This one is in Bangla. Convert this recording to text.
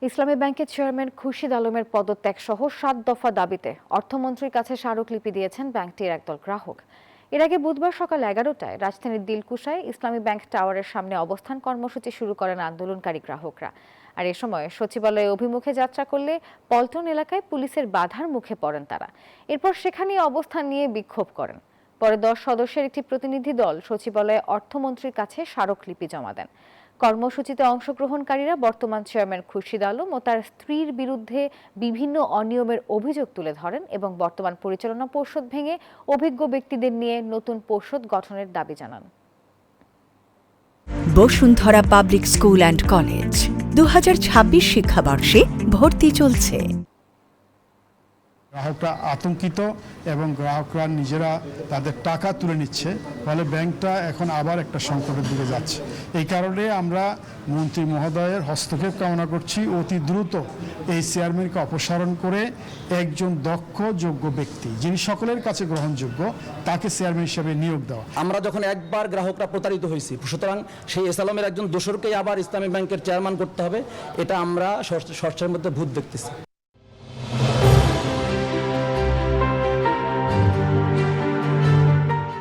ইসলামী ব্যাংকের চেয়ারম্যান খুরশিদ আলমের পদত্যাগ সহ ৭ দফা দাবিতে অর্থমন্ত্রীর কাছে স্মারকলিপি দিয়েছেন ব্যাংকটির একদল গ্রাহক। এর আগে বুধবার সকাল ১১টায় রাজধানীর দিলকুশায় ইসলামী ব্যাংক টাওয়ারের সামনে অবস্থান কর্মসূচি শুরু করেন আন্দোলনকারী গ্রাহকরা। আর এ সময় সচিবালয় অভিমুখে যাত্রা করলে পল্টন এলাকায় পুলিশের বাধার মুখে পড়েন তারা। এরপর সেখানেই অবস্থান নিয়ে বিক্ষোভ করেন। পরে ১০ সদস্যের একটি প্রতিনিধি দল সচিবালয়ে অর্থমন্ত্রীর কাছে স্মারকলিপি জমা দেন। কর্মসূচিতে অংশগ্রহণকারীরা বর্তমান চেয়ারম্যান খুরশিদ আলম ও তার স্ত্রীর বিরুদ্ধে বিভিন্ন অনিয়মের অভিযোগ তুলে ধরেন এবং বর্তমান পরিচালনা পর্ষদ ভেঙে অভিজ্ঞ ব্যক্তিদের নিয়ে নতুন পর্ষদ গঠনের দাবি জানান। Bashundhara public school and college ২০২৬ শিক্ষাবর্ষে ভর্তি চলছে। গ্রাহকরা আতঙ্কিত এবং গ্রাহকরা নিজেরা তাদের টাকা তুলে নিচ্ছে, ফলে ব্যাংকটা এখন আবার একটা সংকটের দিকে যাচ্ছে। এই কারণে আমরা মন্ত্রী মহোদয়ের হস্তক্ষেপ কামনা করছি, অতি দ্রুত এই চেয়ারম্যানকে অপসারণ করে একজন দক্ষ যোগ্য ব্যক্তি যিনি সকলের কাছে গ্রহণযোগ্য তাকে চেয়ারম্যান হিসেবে নিয়োগ দেওয়া। আমরা যখন একবার গ্রাহকরা প্রতারিত হয়েছি, সুতরাং সেই এসালামের একজন দোসরকেই আবার ইসলামী ব্যাংকের চেয়ারম্যান করতে হবে, এটা আমরা শর্তের মধ্যে ভূত দেখতেছি।